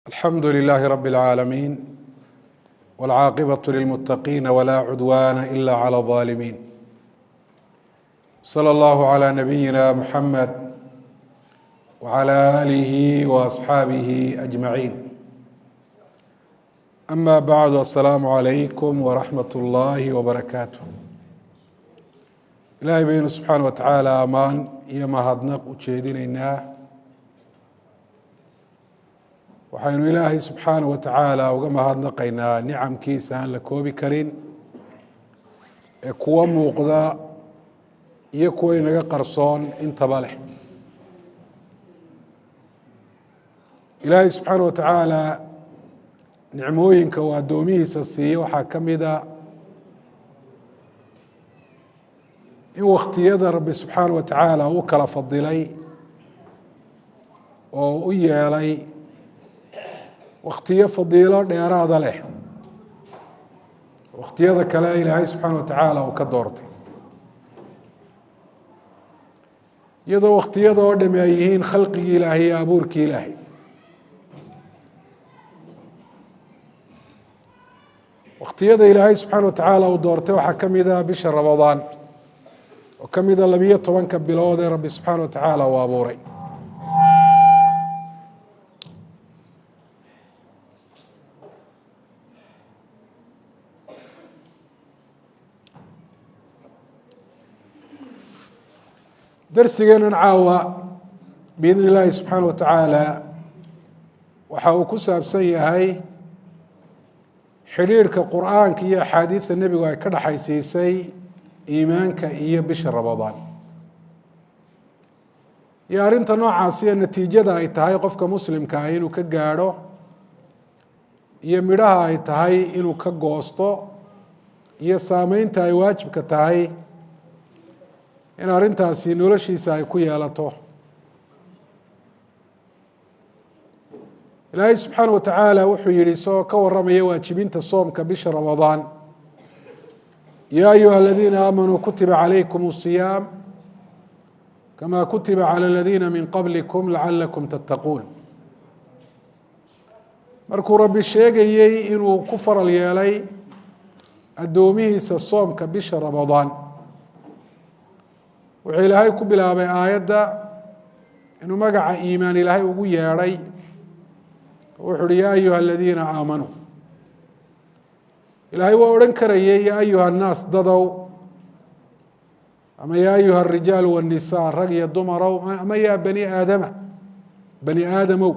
الحمد لله رب العالمين والعاقبة للمتقين ولا عدوان إلا على الظالمين صلى الله على نبينا محمد وعلى آله وأصحابه أجمعين أما بعد السلام عليكم ورحمة الله وبركاته إلهي بينه سبحانه وتعالى أمان iyo mahadnaq u jeedinaynaa waxaynu ilaahay subxaanaه wa tacaala uga mahadnaqaynaa nicamkiisa aan la koobi karin ee kuwa muuqda iyo kuwa inaga qarsoon intaba leh ilaahay subxaanaه wa tacaala nicmooyinka uu addoomihiisa siiye waxaa ka mida in waktiyada rabbi subxaanaه wa tacaala u kala fadilay oo u yeelay waktiyo fadiilo dheeraada leh waktiyada kale ilaahay subxaana wa tacaala uu ka doortay iyadoo waktiyada oo dhami ay yihiin khalqigii ilaahay iyo abuurkii ilaahay waktiyada ilaahay subxaana wa tacaala uu doortay waxaa ka mida bisha ramadaan oo ka mida 12 bilood ee rabbi subxaana wa tacaala uu abuuray darsigeenan caawa biidn illaahi subxaana wa tacaala waxa uu ku saabsan yahay xidhiirhka qur'aanka iyo axaadiidta nebigu ay ka dhexaysiisay iimaanka iyo bisha ramadaan iyo arrinta noocaasiyo natiijada ay tahay qofka muslimka ah inuu ka gaadho iyo midhaha ay tahay inuu ka goosto iyo saameynta ay waajibka tahay in arrintaasi noloshiisa ay ku yeelato ilaahay subxaana wa tacaala wuxuu yihi isagoo ka waramaya waajibinta soomka bisha ramadaan yaa ayuha aladiina aamanuu kutiba calaykum الصiyaam kama kutiba calى aladiina min qablikum lacalakum tattaquun markuu rabbi sheegayey inuu ku faral yeelay addoomihiisa soomka bisha ramadaan wuxuu ilaahay ku bilaabay aayadda inuu magaca iimaan ilaahay ugu yeedhay wuxuu uhi yaa ayuha aladiina aamanuu ilaahay waa odhan karayay yaa ayuha annaas dadow ama yaa ayuha arijaal wاnnisaa rag iyo dumarow ama yaa bani aadama bani aadamow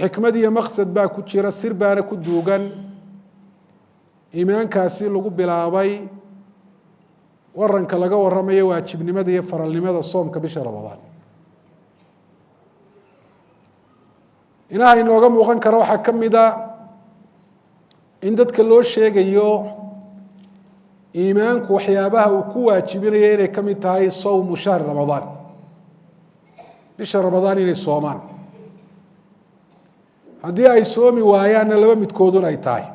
xikmad iyo maqsad baa ku jira sir baana ku duugan iimaankaasi lagu bilaabay waranka laga waramayo waajibnimada iyo faralnimada soomka bisha ramadaan inaha inooga muuqan kara waxaa ka mida in dadka loo sheegayo iimaanku waxyaabaha uu ku waajibinayo inay ka mid tahay sawmu shahri ramadaan bisha ramadaan inay soomaan haddii ay soomi waayaanna laba midkoodun ay tahay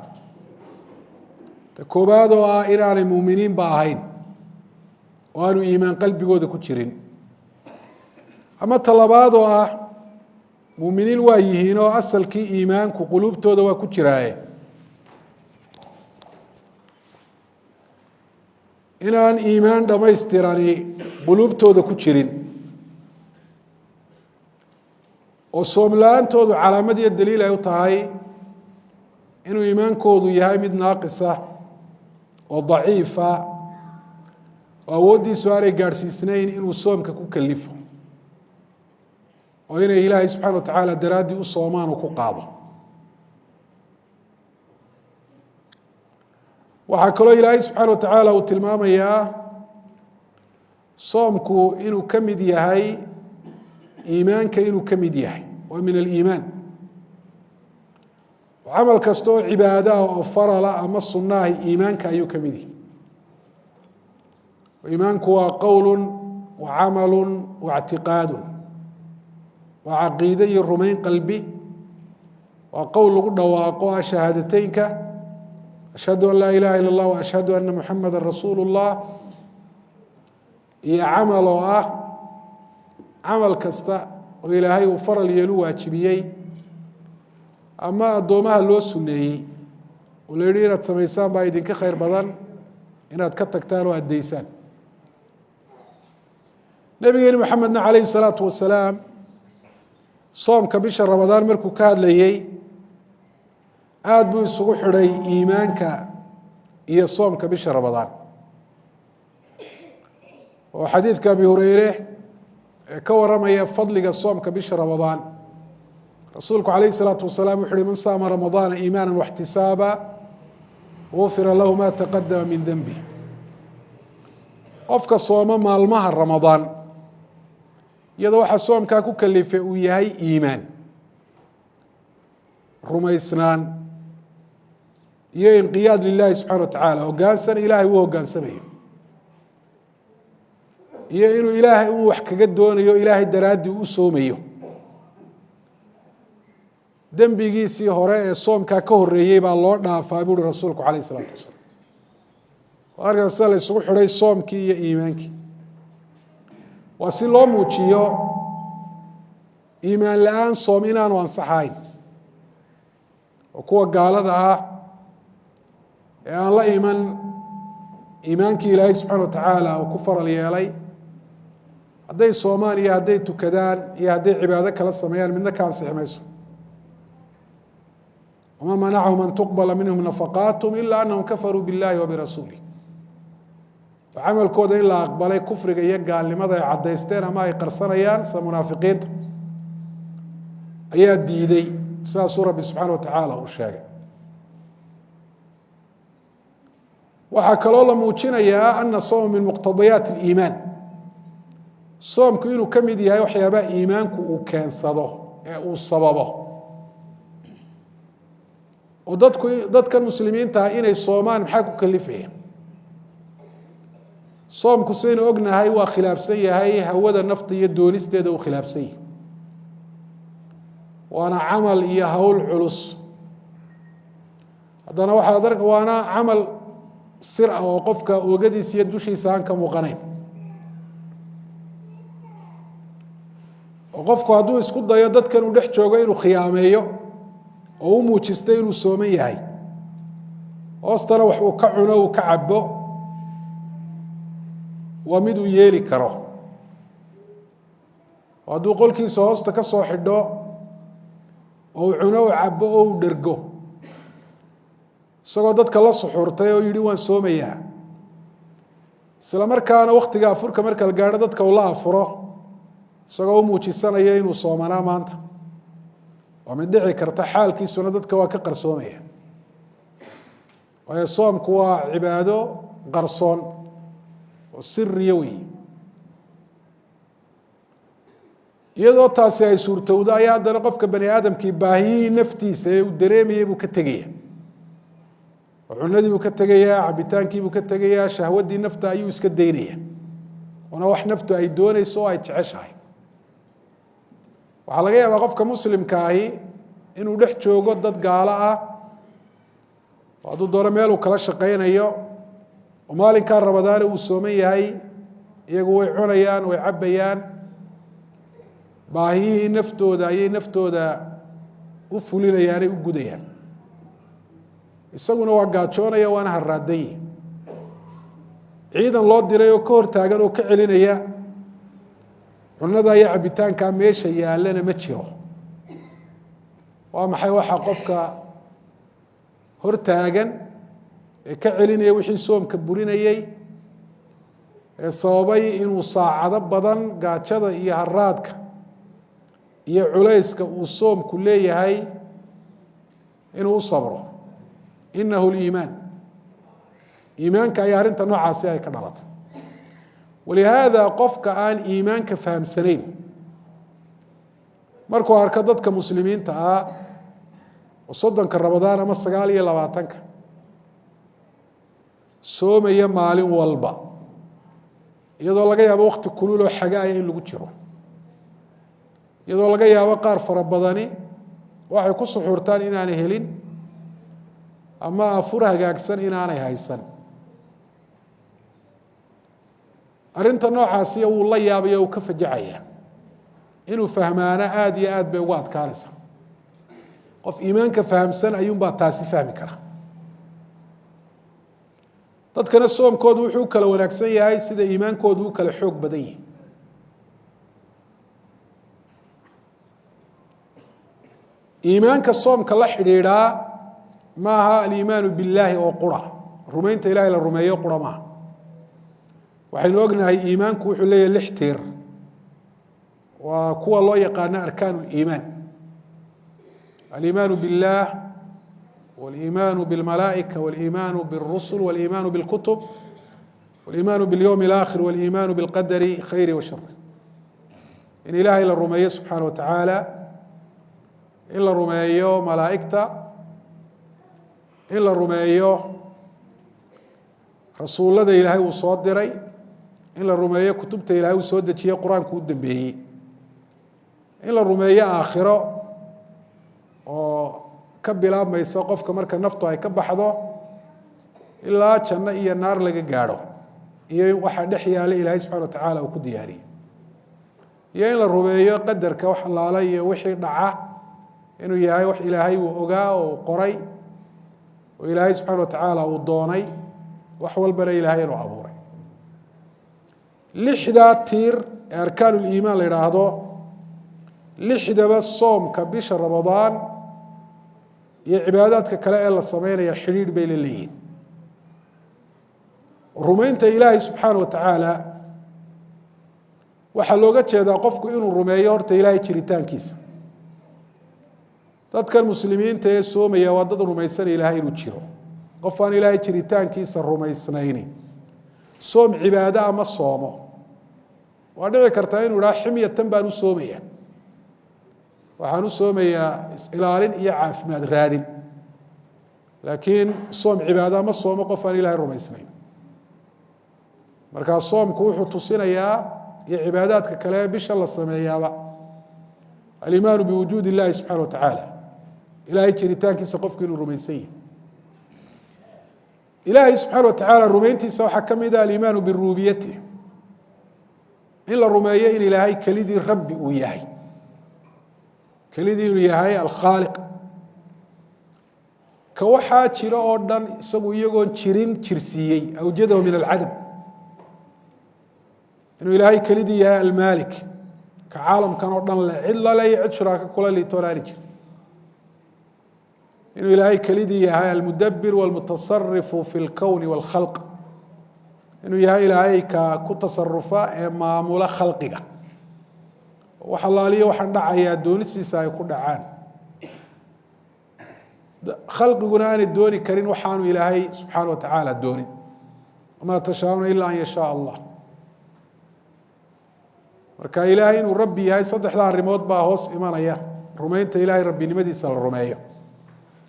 ta koobaad oo ah inaanay muuminiinba ahayn oo aanu iimaan qalbigooda ku jirin ama talabaad oo ah muuminiin waa yihiin oo asalkii iimaanku quluubtooda waa ku jiraaye inaan iimaan dhammaystirani quluubtooda ku jirin oo soom la-aantoodu calaamad iyo daliil ay u tahay inuu iimaankoodu yahay mid naaqisa oo daciifa oo awooddiisu aanay gaadhsiisnayn inuu soomka ku kalifo oo inay ilaahay subxana wa tacaala daraaddii u soomaan uu ku qaado waxaa kaloo ilaahay subxaana wa tacaala uu tilmaamayaa soomku inuu ka mid yahay iimaanka inuu ka mid yahay waa min aliimaan camal kasta oo cibaado ah oo farala ama sunnaah iimaanka ayuu ka mid yahay iimaanku waa qowl wa camalu wa اctiqaadu waa caqiide iyo rumayn qalbi waa qowl lagu dhawaaqo ah shahaadateynka ashhadu an laa ilaha ila اllah waashhadu ana muxamada rasuulu اllah iyo camal oo ah camal kasta oo ilaahay uu faral yeelu waajibiyey ama addoomaha loo suneeyey oo la yidhi inaad samaysaan baa idinka khayr badan inaad ka tagtaan oo addaysaan. nabigeeni maxamedna calayhi salaatu wasalaam soomka bisha ramadaan markuu ka hadlayey aada buu isugu xidhay iimaanka iyo soomka bisha ramadaan. oo xadiidka abi hureyre ee ka waramaya fadliga soomka bisha ramadaan, rasuulku calayhi salaatu wasalaam wuxu uhi man saama ramadaana iimaana waxtisaaba gufira lahu ma taqadama min denbih. qofka sooma maalmaha ramadaan iyadoo waxaa soomkaa ku kalifay uu yahay iimaan, rumaysnaan iyo inqiyaad lilahi subxana wa tacaala, hoggaansan ilaahay uu hoggaansamayo, iyo inuu ilaahay uu wax kaga doonayo ilaahay daraaddii u soomayo. dembigiisii hore ee soomkaa ka horeeyey baa loo dhaafaa buuhi rasuulku calayh isalaatu wasalaam. arkaas la isugu xidhay soomkii iyo iimaankii waa si loo muujiyo iimaan la-aan soom inaanu ansaxayn. oo kuwa gaalada ah ee aan la iman iimaankii ilaahay subxana wa tacaala uu ku faral yeelay, hadday soomaan iyo hadday tukadaan iyo hadday cibaado kala sameeyaan midna ka ansixi mayso. wma manacahum an tuqbala minhum nafaqaathm ila anahum kafaruu biاllahi wa birasuulih. camalkooda in la aqbalay kufriga iyo gaalnimada ay caddaysteen ama ay qarsanayaan sida munaafiqiinta ayaa diiday, sidaasuu rabbi subxaana wa tacaala uu sheegay. waxaa kaloo la muujinayaa ana sowma min muqtadayaat اliimaan, soomku inuu ka mid yahay waxyaabaha iimaanku uu keensado ee uu sababo. oo dadkan muslimiinta ah inay soomaan maxaa ku kalifaya? soomku saynu ognahay waa khilaafsan yahay hawada nafta iyo doonisteeda uu khilaafsan yahay, waana camal iyo hawl culus. haddana waana camal sir ah oo qofka oogadiisa iyo dushiisa aan ka muuqanayn. oo qofku hadduu isku dayo dadkan uu dhex joogo inuu khiyaameeyo oo u muujistay inuu sooman yahay, hoostana wax uu ka cuno uu ka cabo, waa mid uu yeeli karo. oo hadduu qolkiisa hoosta ka soo xidho oo uu cuno u cabo oo uu dhergo, isagoo dadka la suxuurtay oo yidhi waan soomayaa, isla markaana waktiga afurka marka la gaadho dadka uu la afuro isagoo u muujisanaya inuu soomanaa maanta, waa mid dhici karta xaalkiisuna dadka waa ka qarsoomaya. waayo soomku waa cibaado qarsoon oo siriya wey. iyadoo taasi ay suurtowdo ayaa haddana qofka bani aadamkii baahiyihii naftiisa ee uu dareemayay buu ka tegaya. oo cunadii buu ka tegayaa, cabitaankii buu ka tegayaa, shahwaddii nafta ayuu iska daynaya, oona wax naftu ay doonayso oo ay jeceshahay. waxaa laga yaabaa qofka muslimka ahi inuu dhex joogo dad gaalo ah, oo hadduu doono meel uu kala shaqaynayo, oo maalinkaa ramadaane uu sooman yahay, iyagu way cunayaan, way cabbayaan, baahiyihii naftooda ayay naftooda u fulinayaanay u gudayaan. isaguna waa gaajoonaya, waana haraaday. ciidan loo diray oo ka hortaagan oo ka celinaya cunada iyo cabitaankaa meesha yaallana ma jiro. waa maxay? waxaa qofka hortaagan ee ka celinaya wixii soomka burinayey, ee sababay inuu saacado badan gaajada iyo haraadka iyo culayska uu soomku leeyahay inuu u sabro. inahu liimaan, iimaanka ayaa arrinta noocaasi ay ka dhalatay. walihaada qofka aan iimaanka fahamsanayn markuu arko dadka muslimiinta ah oo 30 ramadaan ama 29 soomaya maalin walba, iyadoo laga yaabo wakti kululoo xagaaya in lagu jiro, iyadoo laga yaabo qaar fara badani waxay ku suxuurtaan inaanay helin ama afur hagaagsan inaanay haysan. arrinta noocaasi wuu la yaabaya, uu ka fajacaya. inuu fahmaana aada iyo aad bay ugu adkaanaysa. qof iimaanka fahamsan ayuunbaa taasi fahmi kara dadkana soomkoodu wuxuu kala wanaagsan yahay sida iimaankoodu u kala xoog badan yahay iimaanka soomka la xidhiidhaa maaha aliimaanu billaahi oo qura rumaynta ilaahay la rumeeyo qura maaha waxaynu ognahay iimaanku wuxuu leeyahay 6 tiir waa kuwa loo yaqaano arkaan اliimaan aliimaanu biاllah wاliimaanu biاlmalaa'ika wاliimaanu biاlrusul wاliimaanu biاlkutub wاliimaanu biاlyowm اlآkhir wاliimaanu biاlqadari khayri washar in ilaahay la rumeeyo subxaana wa tacaala in la rumeeyo malaa'igta in la rumeeyo rasuullada ilaahay uu soo diray in la rumeeyo kutubta ilaahay uu soo dejiyey qur-aanku u dambeeyey in la rumeeyo aakhiro oo ka bilaabmaysa qofka marka naftu ay ka baxdo ilaa janno iyo naar laga gaadho iyo waxaa dhex yaala ilaahay subxana wa tacaala uu ku diyaariyey iyo in la rumeeyo qadarka wax allaala iyo wixii dhaca inuu yahay wax ilaahay uu ogaa oo qoray oo ilaahay subxana wa tacaala uu doonay wax walbana ilaahay inuu abuuray 6daa tiir ee arkaan uliimaan la yidhaahdo 6daba soomka bisha ramadaan iyo cibaadaadka kale ee la sameynaya xidhiidh bay la leeyihin rumaynta ilaahay subxaana wa tacaala waxaa looga jeedaa qofku inuu rumeeyo horta ilaahay jiritaankiisa dadkan muslimiinta ee soomaya waa dad rumaysan ilaahay inuu jiro qof aan ilaahay jiritaankiisa rumaysnayni soom cibaado ama soomo waa dhici kartaa inuu idhaha ximyatan baan u soomaya waxaan u soomayaa is-ilaalin iyo caafimaad raadin laakiin soom cibaado ama soomo qof aan ilaahay rumaysnayn markaa soomku wuxuu tusinayaa iyo cibaadaadka kale ee bisha la sameeyaaba aliimaanu biwujuudi illahi subxana wa tacaala ilaahay jiritaankiisa qofku inuu rumaysan yahay ilaahay subxaana wa tacaala rumayntiisa waxaa ka mid ah aliimaanu birububiyatih in la rumeeyo in ilaahay kelidii rabbi uu yahay kelidii inuu yahay alkhaaliq ka waxaa jiro oo dhan isagu iyagoon jirin jirsiiyey awjadahu min alcadam inuu ilaahay kelidii yahay almaalik ka caalamkan oo dhan le cid lale iyo cid shuraaka kula liitoonaani jir inuu ilaahay kelidii yahay almudabir walmutasarifu fi lkowni walkhalq inuu yahay ilaahay ka ku tasarufa ee maamula khalqiga wax allaaliyo waxaan dhacayaa doonistiisa ay ku dhacaan khalqiguna aanay dooni karin waxaanu ilaahay subxaana wa tacaala doonin wamaa tashaauuna ila an yashaa allah marka ilaahay inuu rabbi yahay 3da arrimood baa hoos imanaya rumaynta ilaahay rabbinimadiisa la rumeeyo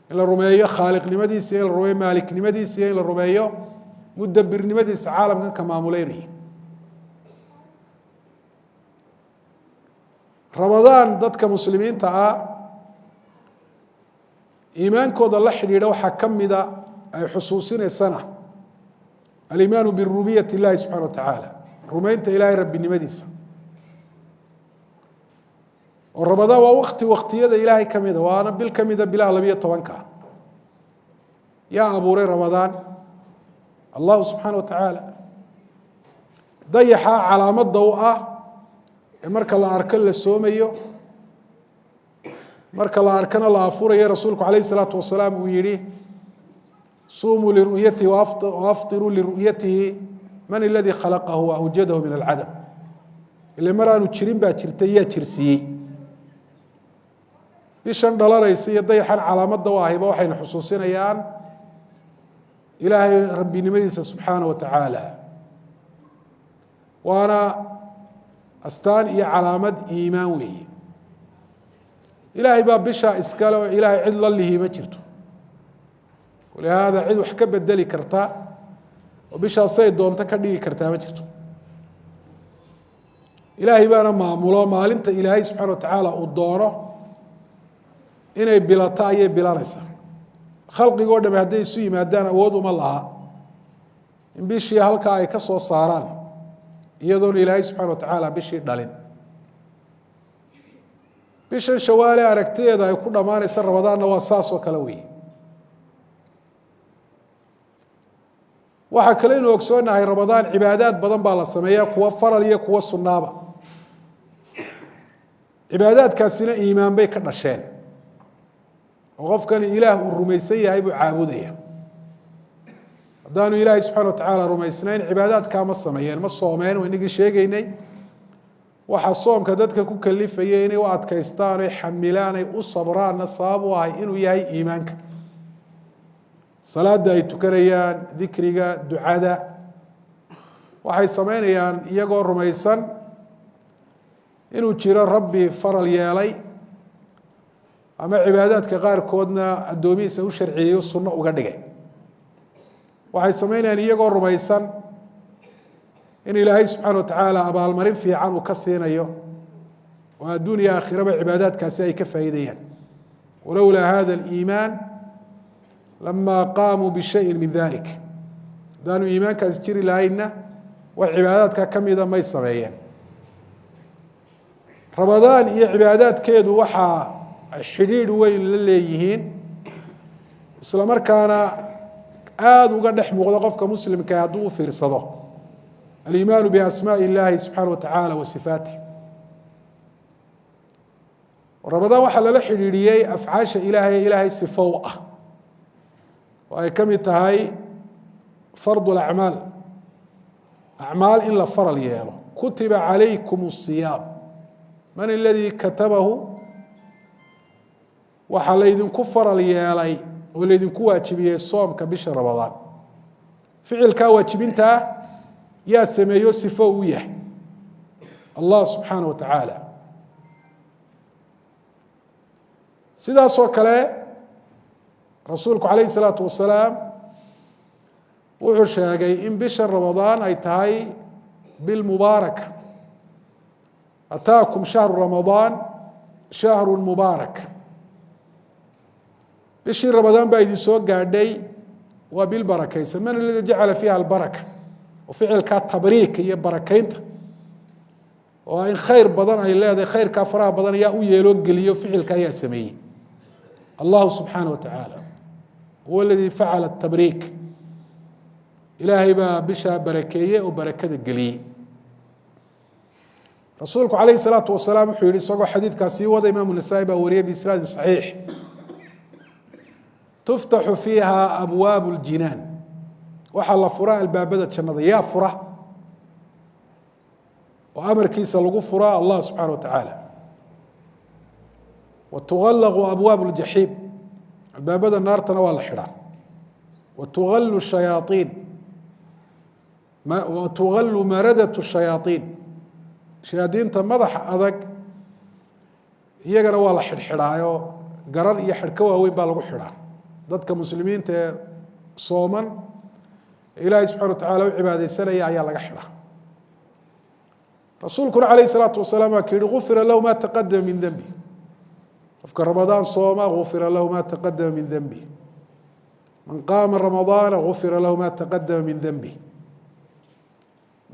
in la rumeeyo khaaliqnimadiisa in la rumeeyo maaliknimadiisa iyo in la rumeeyo mudabirnimadiisa caalamkan ka maamuleynaya ramadaan dadka muslimiinta ah iimaankooda la xidhiidha waxaa ka mida ay xusuusinaysana aliimaanu birububiyati illahi subxana wa tacaala rumaynta ilaahay rabbinimadiisa oo ramadaan waa waktiyada ilaahay ka mida waana bil ka mida bilaha 12 yaa abuuray ramadaan allahu subxaana wa tacaala dayaxa calaamadda u ah ee marka la arko la soomayo marka la arkana la afurayo rasuulku calayh الsalaatu wasalaam uu yihi suumuu liru'yatihi waafطiruu liru'yatihi man aladii khalaqahu waawjadahu min alcadam ile mar aanu jirin baa jirtay yaa jirsiiyey bishan dhalanaysa iyo dayaxan calaamadda u ahiba waxayna xusuusinayaan ilaahay rabbinimadiisa subxaana wa tacaala waana astaan iyo calaamad iimaan weeye ilaahay baa bishaa iskale oo ilaahay cid la lihi ma jirto walihaada cid wax ka bedeli karta oo bishaa say doonto ka dhigi kartaa ma jirto ilaahay baana maamulo maalinta ilaahay subxana wa tacaala uu doono inay bilato ayay bilanaysaa khalqigoo dhame hadday isu yimaadaan awood uma laha in bishii halkaa ay ka soo saaraan iyadoona ilaahay subxana wa tacaala bishii dhalin bishan shawaale aragtideeda ay ku dhamaanaysa ramadaanna waa saas oo kale weeye waxaa kale inuu ogsoonahay ramadaan cibaadaad badan baa la sameeyaa kuwa faral iyo kuwa sunnaaba cibaadaadkaasina iimaan bay ka dhasheen oo qofkani ilaah uu rumaysan yahay buu caabudaya haddaanu ilaahay subxana watacaala rumaysnayn cibaadaadkaa ma sameeyeen ma soomeen waynagii sheegaynay waxaa soomka dadka ku kalifaya inay u adkaystaan ay xamilaan ay u sabraanna sabab u ahay inuu yahay iimaanka salaada ay tukanayaan dikriga ducada waxay samaynayaan iyagoo rumaysan inuu jiro rabbi faral yeelay ama cibaadaadka qaarkoodna addoomihiisa u sharciyeeyo sunno uga dhigay waxay samaynayaan iyagoo rumaysan in ilaahay subxaana watacaala abaalmarin fiican uu ka siinayo oo adduun iyo aakhiraba cibaadaadkaasi ay ka faa'iidayaan walowlaa hada aliimaan lama qaamuu bishayin min dalik haddaanu iimaankaasi jiri lahaynna wax cibaadaadka ka mida may sameeyeen ramadaan iyo cibaadaadkeedu waxaa xidhiidh weyn la leeyihiin isla markaana aada uga dhex muuqdo qofka muslimka hadduu u fiirsado aliimaanu biasmaaءi اllahi subxaana watacaala wa sifaatih ramadaan waxaa lala xidhiidhiyey afcaasha ilaahay ilaahay sifow ah oo ay ka mid tahay fardu acmaal acmaal in la faral yeelo kutiba calaykum الصiyaam man aladii katabahu waxaa laydinku faral yeelay oo laydinku waajibiyey soomka bisha ramadaan ficilkaa waajibintaa yaa sameeyo sifo u yahay allah subxaana wa tacaala sidaasoo kale rasuulku calayhi الsalaatu wasalaam wuxuu sheegay in bisha ramadaan ay tahay bil mubaaraka ataakum shahru ramadaan shahru mubaarak bishii ramadaan baa idin soo gaadhay waa bil barakaysan man aladi jacala fiiha albaraka oo ficilkaa tabriika iyo barakaynta oo in khayr badan ay leedahay khayrkaa faraha badan ayaa u yeeloo geliyo ficilka ayaa sameeyey allahu subxaana wa tacaala huwa aladii facala tabriik ilaahay baa bishaa barakeeye oo barakada geliyey rasuulku calayhi salaatu wasalaam wuxuu yihi isagoo xadiidkaas sii wada imaamu nasaa-i baa wariyay biisnaadin saxiix tuftaxu fiiha abwaabu اljinaan waxaa la fura albaabada jannada yaa fura oo amarkiisa lagu fura allah subxaana wa tacaala watugallaqu abwaabu اljaxiim albaabada naartana waa la xidhaa watugallu shayaaiin watugallu maradatu shayaaiin shayaadiinta madaxa adag iyagana waa la xidhxidhaayo garar iyo xidhka waaweyn baa lagu xidhaa dadka muslimiinta ee sooman ilaahay subxana wa tacala u cibaadeysanaya ayaa laga xidhaa rasuulkuna calayh salaatu wasalaam waa ka yihi gufira lahu ma taqadama min dembi qofka ramadaan sooma gufira lahu ma taqadama min dembi man qaama ramadaana gufira lahu ma taqadama min dembi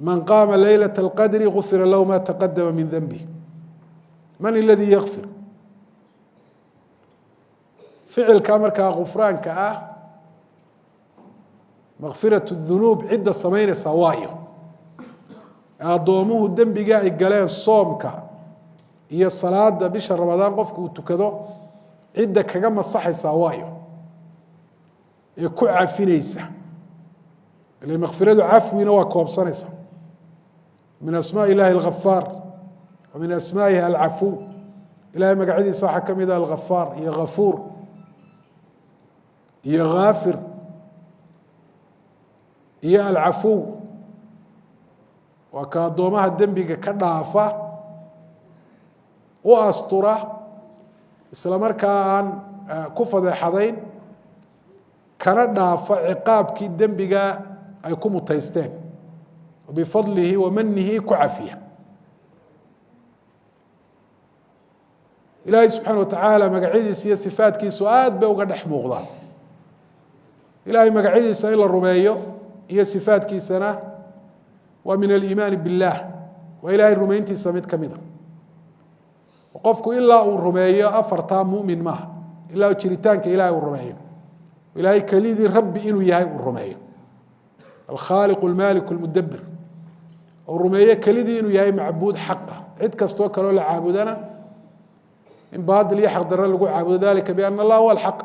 man qaama laylaة اlqadri gufira lahu ma taqadama min dembi man اladii yakfir ficilka markaa gufraanka ah makfiraة الdunuub cidda samaynaysaa waayo addoomuhu dembiga ay galeen soomka iyo salaada bisha ramadaan qofka uu tukado cidda kaga masaxaysaa waayo ee ku cafinaysa ila makfiradu cafwina waa koobsanaysa min asmaaء ilahi الغafaar wa min asmaa'ihi alcafuw ilahay magacyadiisa waxaa ka mida alغafaar iyo gafuur iyo haafir iyo alcafuw waa ka addoomaha dembiga ka dhaafa u astura isla markaa aan ku fadeexadayn kana dhaafa ciqaabkii dembiga ay ku mutaysteen bifadlihi wa manihi ku cafiya ilaahay subxaana wa tacaala magacyadiisa iyo sifaatkiisu aad bay uga dhex muuqdaan ilahay magacyadiisa in la rumeeyo iyo sifaatkiisana waa min aliimaani biاllah waa ilahay rumayntiisa mid ka mida qofku ilaa uu rumeeyo afartaa mu'min maaha ilaa jiritaanka ilaahay uu rumeeyo ilaahay kelidii rabbi inuu yahay uu rumeeyo alkhaaliq almaalik almudabbir uu rumeeyo kelidii inuu yahay macbuud xaq ah cid kastoo kaloo la caabudana in baadil iyo xaq darro lagu caabudo dalika biana allah huwa alxaq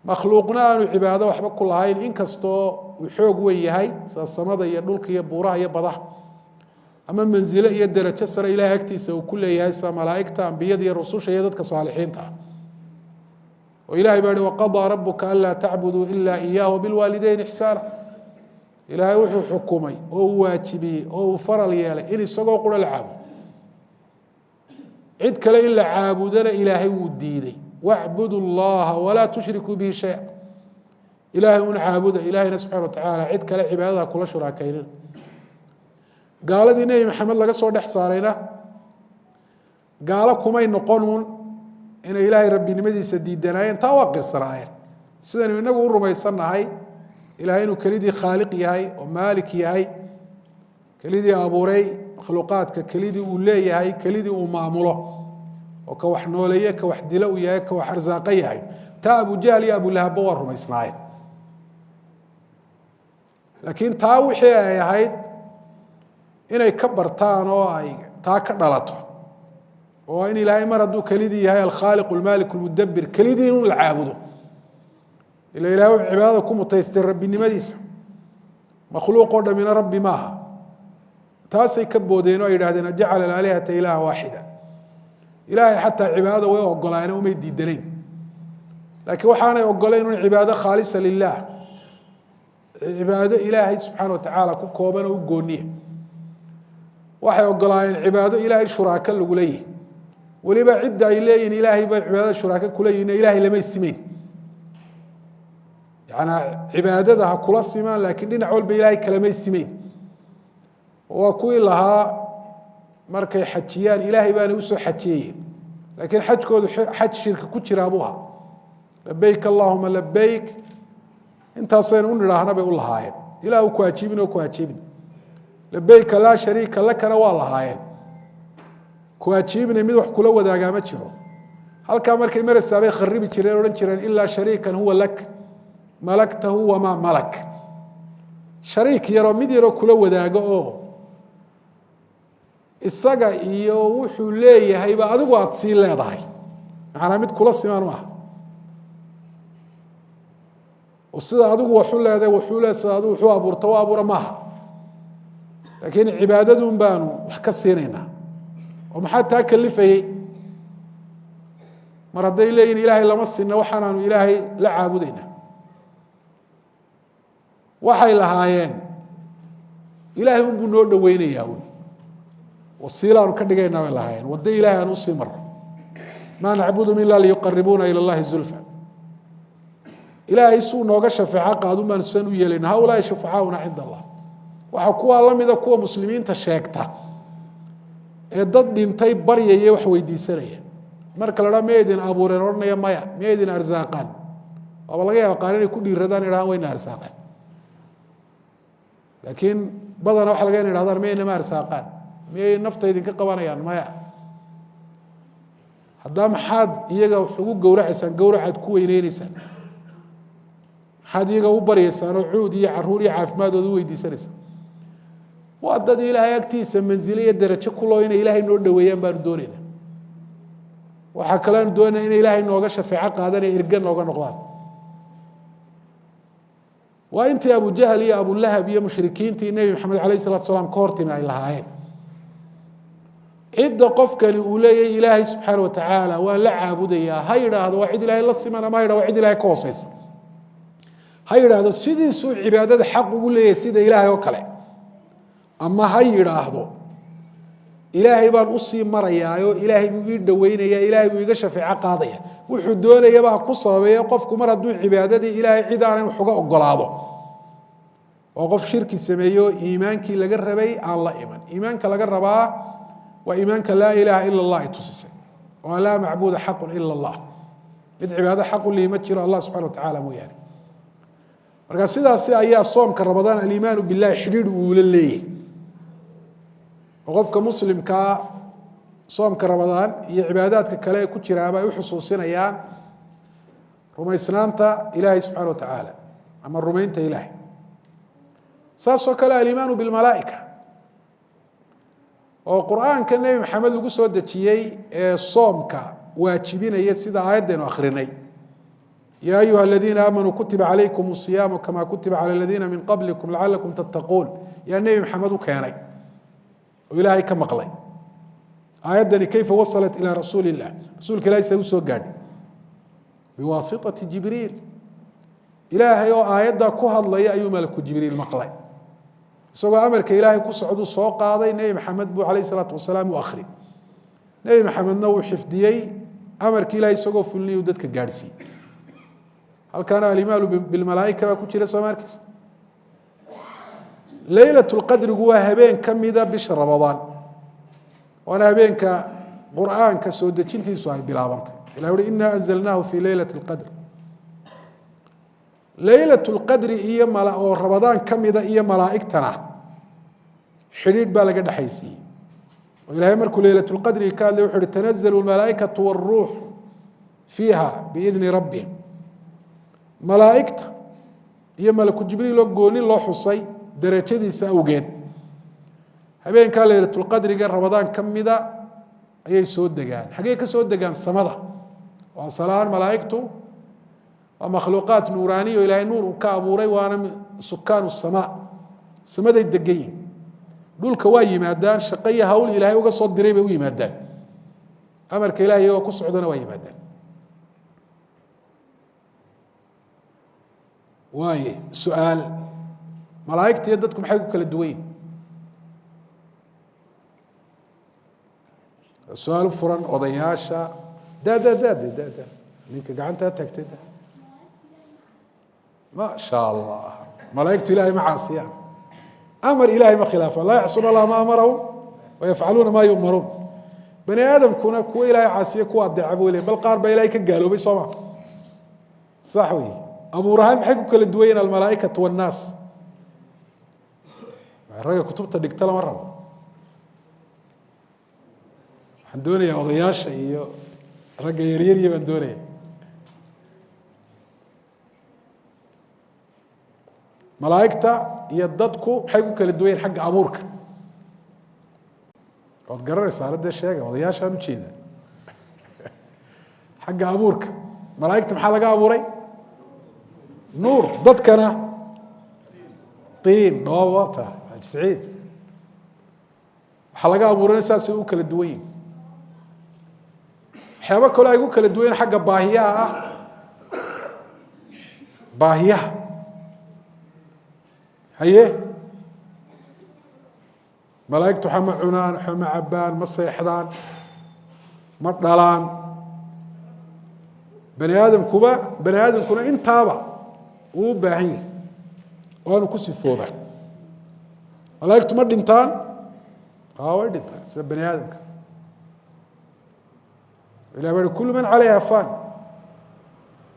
makhluuqna aanu cibaado waxba ku lahayn inkastoo uu xoog weyn yahay sida samada iyo dhulka iyo buuraha iyo badaha ama manzilo iyo darajo sare ilaahay agtiisa uu ku leeyahay sida malaa'igta ambiyada iyo rususha iyo dadka saalixiinta ah oo ilaahay baa yihi waqadaa rabuka anlaa tacbuduu ilaa iyaahu bilwaalidayn ixsaana ilaahay wuxuu xukumay oo uu waajibiyey oo uu faral yeelay in isagoo qura la caabudo cid kale in la caabudana ilaahay wuu diiday wacbudu llaha walaa tushrikuu bihi shaya ilaahay una caabuda ilaahayna subxana wa tacaala cid kale cibaadada kula shuraakaynina gaaladii nebi maxamed laga soo dhex saarayna gaalo kumay noqonuun inay ilaahay rabbinimadiisa diidanaayeen taa waa qirsanaayeen sidaynu inagu u rumaysannahay ilahay inuu kelidii khaaliq yahay oo maalik yahay kelidii abuuray makhluuqaadka kelidii uu leeyahay kelidii uu maamulo oo ka wax nooleeye ka wax dilo uu yahay ka wax arsaaqo yahay taa abujahl iyo abulahabba waa rumaysnaayeen laakiin taa wixii ay ahayd inay ka bartaan oo ay taa ka dhalato oo in ilaahay mar hadduu kelidii yahay alkhaaliq almaalik almudabbir kelidii inuu la caabudo ila ilahay wuxuu cibaadada ku mutaystay rabbinimadiisa makhluuq oo dhammina rabbi maaha taasay ka boodeen oo ay yidhahdeen ajacala alaalihata ilaaha waaxida ilaahay xataa cibaadada way ogolaayeen umay diidanayn laakiin waxaanay ogolayn un cibaado khaalisa lilah cibaado ilaahay subxaana wa tacaala ku kooban oo u gooniya waxay ogolaayeen cibaado ilaahay shuraako lagu leeyahay weliba cidda ay leeyihin ilaahay baa cibaadada shuraako kuleeyihin ilaahay lamay simeyn yanaa cibaadada ha kula simaan laakiin dhinac walba ilaahay kalamay simeyn waa kuwii lahaa markay xajiyaan ilaahay baanay usoo xajiyeeyeen laakiin xajkoodu xaj shirka ku jiraa buu ahaa labayk allahuma labayk intaasaynu u nidhaahna bay u lahaayeen ilah ku ajiibin oo ku ajiibin labayka laa shariika lakana waa lahaayeen ku ajiibina mid wax kula wadaagaa ma jiro halkaa markay marasaa bay kharibi jireen odhan jireen ilaa shariikan huwa lak malaktahu wamaa malak shariik yaroo mid yaroo kula wadaago oo isaga iyo wuxuu leeyahayba adigu aad sii leedahay macnaa mid kula simaan u ah oo sida adigu waxu leedahay wuxuu leedahay sida adigu wuxuu abuurta u abuura maaha laakiin cibaadadun baanu wax ka siinaynaa oo maxaa taa kalifayey mar hadday leeyihin ilaahay lama sinna waxaanaanu ilaahay la caabudayna waxay lahaayeen ilaahay unbuu noo dhoweynayaa un wasiilaanu ka dhigaynaa bay lahaayeen waddo ilaahay aan usii marno maa nacbudum ila liyuqaribuuna ila allahi zulfa ilaahay suu nooga shafeeco qaadun baanu san u yeelayna haulaai shufacaauna cinda allah waxaa kuwaa la mida kuwa muslimiinta sheegta ee dad dhintay baryaya wax weydiisanaya marka la dhaa miya idin abuureen odhanaya maya miya idin arsaaqaan waaba laga yaaba qaar inay ku dhiiradaan idhahaan wayna arsaaqaan laakiin badana waxa laga idhahdaan miya inama arsaaqaan miyay nafta idinka qabanayaan maya haddaa maxaad iyaga wax ugu gowracaysaan gowracaad ku weyneyneysaan maxaad iyaga u baryaysaan oo cuud iyo caruur iyo caafimaadooda u weydiisanaysaan waa dad ilaahay agtiisa manzilo iyo darajo kuloo inay ilaahay noo dhoweeyaan baanu doonayna waxaa kaleanu doonayna inay ilaahay nooga shafeeco qaadanaya irga nooga noqdaan waa intii abujahl iyo abulahab iyo mushrikiintii nebi maxamed alayh salatu salaam ka hortimi ay lahaayeen cidda qofkani uu leeyahay ilaahay subxaana wa tacaala waa la caabudayaa ha yidhaahdo waa cid ilaahay la siman ama ha yidhahdo waa cid ilaahay ka hooseysa ha yidhaahdo sidiisuu cibaadada xaq ugu leeyahay sida ilaahay oo kale ama ha yidhaahdo ilaahay baan usii marayaa oo ilaahay buu ii dhoweynaya ilaahay buu iga shafeeco qaadaya wuxuu doonayaba ha ku sababeeyo qofku mar hadduu cibaadadii ilaahay cid aanan wax uga ogolaado oo qof shirki sameeyo iimaankii laga rabay aan la iman iimaanka laga rabaa waa iimaanka laa ilaaha ila allah ay tusisay oo laa macbuuda xaqun ila allah mid cibaado xaqu lihi ma jiro allah subxana wa tacaala mooyaane marka sidaasi ayaa soomka ramadaan aliimaanu billahi xidhiidh uula leeyahy oo qofka muslimkaa soomka ramadaan iyo cibaadaadka kale ee ku jiraaba ay u xusuusinayaan rumaysnaanta ilaahay subxaana wa tacaala ama rumaynta ilaahay saasoo kale alimaanu bilmalaa'ika oo qur'aanka nebi maxamed lagu soo dejiyey ee soomka waajibinaya sida aayaddeenu akhrinay yaa ayuha aladiina aamanuu kutiba calaykum asiyaamu kama kutiba cala aladiina min qablikum lacalakum tattaquun yaa nebi maxamed u keenay oo ilaahay ka maqlay aayaddani kayfa wasalat ilaa rasuuli illah rasuulka ilahay say u soo gaadhay biwaasitati jibriil ilaahay oo aayaddaa ku hadlaya ayuu malaku jibriil maqlay isagoo amarka ilaahay ku socduu soo qaaday nebi maxamed buu calayh isalaatu wasalaam u akhri nebi maxamedna wuu xifdiyey amarka ilahay isagoo fulinayu dadka gaadhsiiyey halkaana alimaanu bilmalaa'ika baa ku jira sooma arkaysa leylat lqadrigu waa habeen ka mida bisha ramadaan waana habeenka qur'aanka soo dejintiisu ay bilaabantay ilah uhi ina anzalnaahu fi leylat lqadr leylat lqadri iyo oo ramadaan ka mida iyo malaa'igtana xidhiidh baa laga dhexaysiiyey oo ilahay markuu leylat lqadrigi ka hadlay wuxu uhi tanazalu lmalaa'ikatu wاlruux fiiha biidni rabbihim malaa'igta iyo malaku jibriil oo gooni loo xusay darajadiisa awgeed habeenkaa leylatulqadriga ramadaan ka mida ayay soo degaan xaggey ka soo degaan samada waa salaan malaa'igtu waa makhluuqaat nuuraaniya oo ilaahay nuur uu ka abuuray waana sukaanu samaa samaday degan yihin dhulka waa yimaadaan shaqo iyo hawl ilaahay uga soo diray bay u yimaadaan amarka ilahay iyagoo ku socdana waa yimaadaan waaye su-aal malaa'igta iyo dadku maxay ku kala duwan yihin su-aal furan odayaasha da ninka gacantaa tagtay ma sha allah malaa'igtu ilahay ma caasiyaan amar ilahay ma khilaafaan laa yacsuuna allah ma amarahum wayafcaluuna ma yu'maruun bani aadamkuna kuwa ilahay caasiya kuwa adeeca buu leey bal qaar baa ilahay ka gaaloobay soo ma sax wey abuur ahaan maxay ku kala duwan yihin almalaaikatu wannaas ragga kutubta dhigta lama rabo waxaan doonayaa odayaasha iyo ragga yaryariya baan doonaya malaa'igta iyo dadku maxay ku kala duwan yihin xagga abuurka waad garanaysaa haddee sheega odayaashaan ujeeda xagga abuurka malaa'igta maxaa laga abuuray nuur dadkana iin dhoobata xaaji saciid waxaa laga abuurana saasay u kala duwan yihin waxyaaba kaloo ay ku kala duwan yihin xagga baahiyaha ah baahiyaha haye malaa'igtu waxa ma cunaan waxa ma cabbaan ma seexdaan ma dhalaan bani aadamkuna intaaba uu u baahan yahay waanu ku sifoobaa malaa'igtu ma dhintaan way dhintaan sida bani aadamka ilah baa kullu man calayha fan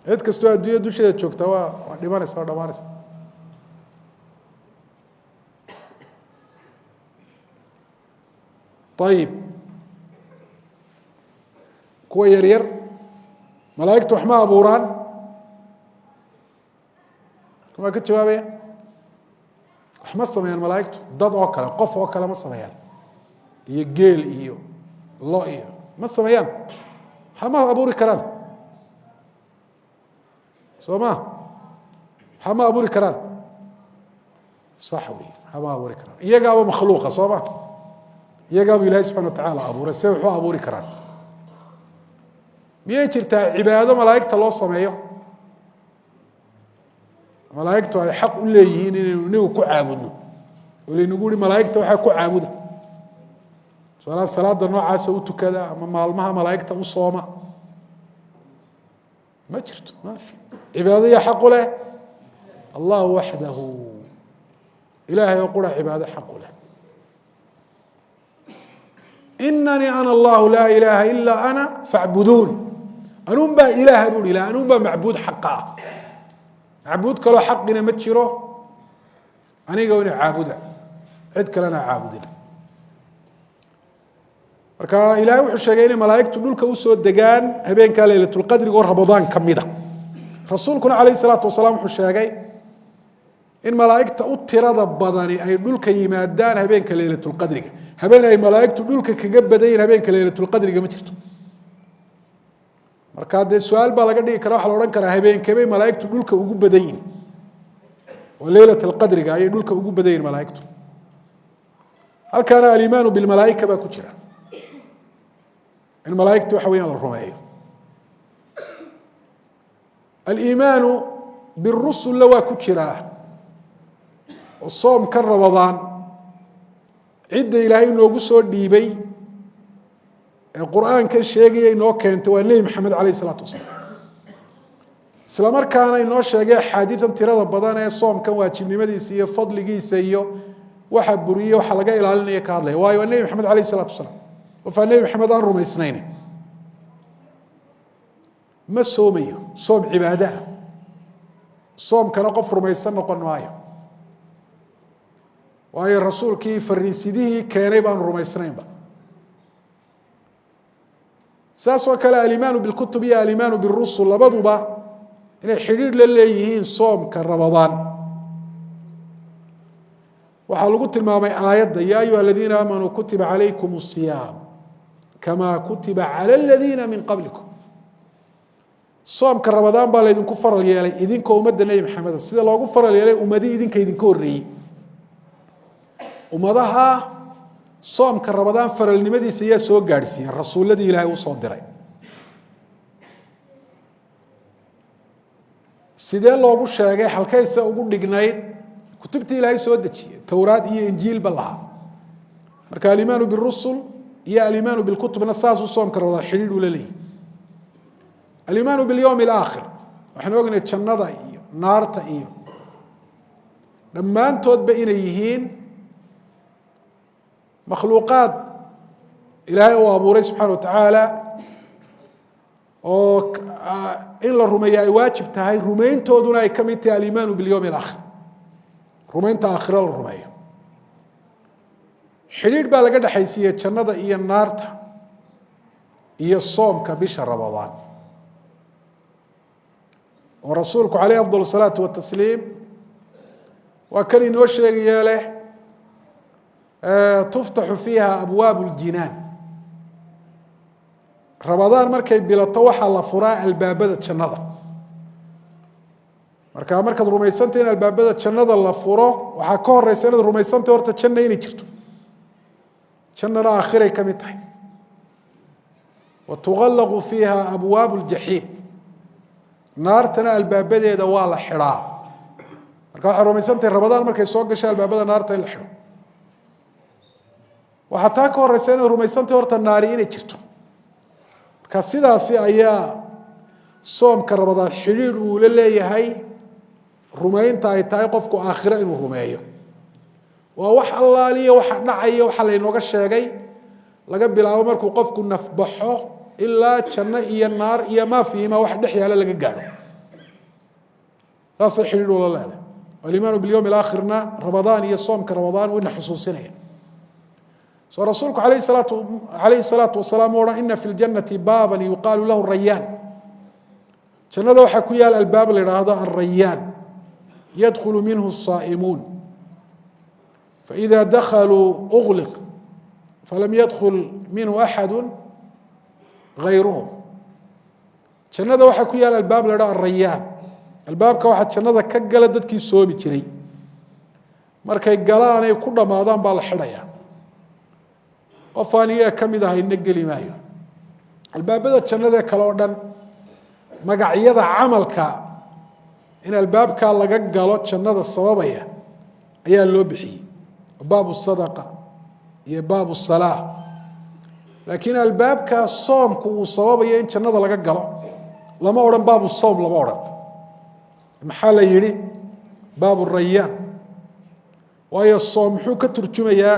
cid kastoo adduunya dusheeda joogta waa dhimanaysa waa dhamaanaysa ayib kuwa yaryar malaa'igtu wax ma abuuraan kumaa ka jawaabaya wax ma sameeyaan malaa'igtu dad oo kale qof oo kale ma sameeyaan iyo geel iyo lo iyo ma sameeyaan waxama abuuri karaan soo ma waxama abuuri karaan sax wey waxama abuuri karaan iyagaaba makhluuqa soo ma iyagaabu ilaahay subxana wa tacaala abuuray se wuxuu abuuri karaan miyay jirtaa cibaado malaa'igta loo sameeyo malaa'igtu ay xaq u leeyihiin inaynu inagu ku caabudno oo laynagu uhi malaa'igta waxaa ku caabuda salaada noocaasa u tukada ama maalmaha malaa'igta u sooma ma jirto maafi cibaado yaa xaq u leh allahu waxdahu ilaahay oo qura cibaado xaq u leh inanii ana allahu laa ilaaha ilaa ana facbuduun anuun baa ilaaha buu ilah anuun baa macbuud xaqa ah macbuud kaloo xaqina ma jiro aniga ina caabuda cid kalena caabudin marka ilaahay wuxuu sheegay in malaa'igtu dhulka u soo degaan habeenka laylatul qadriga oo ramadaan kamida rasuulkuna calayhi salaatu wasalaam wuxuu sheegay in malaa'igta u tirada badani ay dhulka yimaadaan habeenka laylatul qadriga habeen ay malaa'igtu dhulka kaga badayeen habeenka laylatul qadriga ma jirto marka dee su-aal baa laga dhigi karaa waxa la odhan karaa habeenkebay malaa'igtu dhulka ugu badayin oo laylatul qadriga ayay dhulka ugu badayin malaa'igtu halkaana aliimaanu bilmalaa'ika baa ku jira in malaa'igtu waxa weeyaan la rumeeyo aliimaanu birusulla waa ku jiraa oo soomka ramadaan cidda ilaahay inoogu soo dhiibay ee qur-aanka sheegaya inoo keentay waa nebi maxamed calayh isalaatu wasalaam isla markaana inoo sheegay axaadiidan tirada badan ee soomkan waajibnimadiisa iyo fadligiisa iyo waxa buriye waxa laga ilaalinaya ka hadlaya waayo waa nebi maxamed calayh isalaatu wasalaam qofaa nebi maxamed aan rumaysnayn ma soomayo soom cibaado ah soomkana qof rumaysan noqon maayo waayo rasuulkii fariisidihii keenay baanu rumaysnaynba saasoo kale alimaanu bilkutub iyo alimaanu birusul labaduba inay xidhiidh la leeyihiin soomka ramadaan waxaa lagu tilmaamay aayadda yaa ayuha aladiina aamanuu kutiba calaykum asiyaam kamaa kutiba cala aladiina min qablikum soomka ramadaan baa laydinku faral yeelay idinkoo ummadda nebi maxameda sida loogu faral yeelay ummadii idinka idinka horreeyey ummadaha soomka ramadaan faralnimadiisa ayaa soo gaadhsiiyeen rasuuladii ilaahay uu soo diray sidee loogu sheegay halkayse ugu dhignayd kutubtii ilaahay soo dejiyey towraad iyo injiilba lahaa marka alimaanu birusul iyo alimaanu bilkutubna saasuu soomka ramadaan xidhiidh ula leeyahy alimaanu bilyowmi alaakhir waxaan ognahay jannada iyo naarta iyo dhammaantoodba inay yihiin makhluuqaad ilaahay uu abuuray subxaana watacaala oo in la rumeeya ay waajib tahay rumayntooduna ay ka mid tahay alimaanu bilyowmi alaakhir rumaynta aakhiro la rumeeyo xidhiidh baa laga dhexaysiiyey jannada iyo naarta iyo soomka bisha ramadaan oo rasuulku calayh afdal salaatu watasliim waa kan inoo sheegaya leh tuftaxu fiiha abwaabu ljinaan ramadaan markay bilato waxaa la furaa albaabada jannada markaad rumaysantay in albaabada jannada la furo waxaa ka horeysa inaad rumaysantay horta janna inay jirto jannana aakhiray ka mid tahay wa tuqallaqu fiiha abwaabu ljaxiim naartana albaabadeeda waa la xidhaa marka waxaad rumaysantahay ramadaan markay soo gasho albaabada naarta in la xidho waxaa taa ka horeysa inaad rumaysantay horta naari inay jirto marka sidaasi ayaa soomka ramadaan xidhiidh uu la leeyahay rumaynta ay tahay qofku aakhiro inuu rumeeyo waa wax allaaliya waxa dhacaya waxa laynooga sheegay laga bilaabo markuu qofku nafbaxo ilaa janno iyo naar iyo maa fiihima wax dhex yaala laga gaadho saasay xidhiidh ula leedahay alimaanu bilyowmi alaakhirna ramadaan iyo soomka ramadaan wayna xusuusinaya soo rasuulku calayhi salaatu wasalaam u odhan ina fi ljannati baaban yuqaalu lahu rayaan jannada waxaa ku yaal albaab la idhaahdo alrayaan yadkhulu minhu الsaa'imuun faإida dakaluu ugliq falam yadkul minhu axadu gayruhum jannada waxaa ku yaal albaab la idhaho alrayaan albaabka waxaa jannada ka gala dadkii soomi jiray markay galaanay ku dhammaadaan baa la xidhaya qof aan iyaga ka mid ahayna geli maayo albaabada jannadee kale oo dhan magacyada camalka in albaabkaa laga galo jannada sababaya ayaa loo bixiyey baabu sadaqa iyo baabu salaa laakiin albaabkaa soomku uu sababayo in jannada laga galo lama odhan baabu sawm lama odhan maxaa la yidhi baabu rayaan waayo soom muxuu ka turjumayaa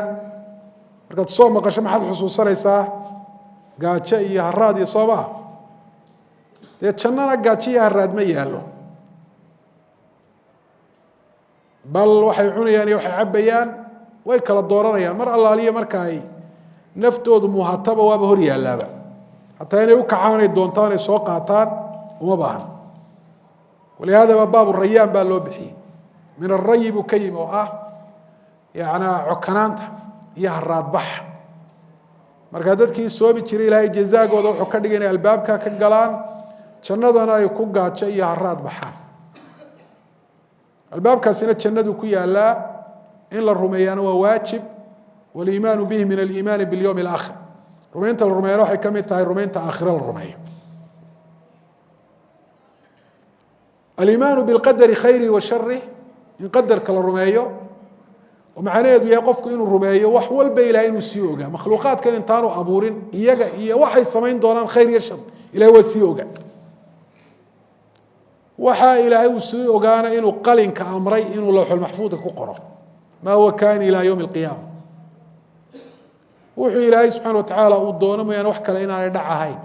markaad soom maqasho maxaad xusuusanaysaa gaajo iyo haraad iyo soomaa dee jannana gaajo iyo haraad ma yaallo bal waxay cunayaan iyo waxay cabbayaan way kala dooranayaan mar allaaliya marka ay naftoodu muhataba waaba hor yaalaaba hataa inay u kacaan ay doontaan ay soo qaataan uma baahan walihaadaba baabu rayaan baa loo bixiyey min arayi buu ka yimi oo ah yacnaa cokanaanta iyo haraadbaxa markaa dadkii soomi jiray ilaahay jazaagooda wuxuu ka dhigay inay albaabka ka galaan jannadana ay ku gaajo iyo haraad baxaan albaabkaasina jannadu ku yaalaa in la rumeeyana waa waajib waliimaanu bihi min aliimaani bilyowmi alaakhir rumaynta la rumeeyana waxay ka mid tahay rumaynta aakhiro la rumeeyo aliimaanu bilqadari khayrihi wa sharih in qadarka la rumeeyo oo macnaheedu yahay qofku inuu rumeeyo wax walba ilahay inuu sii ogaa makhluuqaadkan intaanu abuurin iyaga iyo waxay samayn doonaan khayr iyo shar ilahay waa sii ogaa waxaa ilaahay uu sii ogaana inuu qalinka amray inuu lawxulmaxfuudka ku qoro maa huwa kain ilaa yowmi alqiyaama wuxuu ilaahay subxana wa tacaala uu doono mooyaane wax kale inaanay dhac ahayn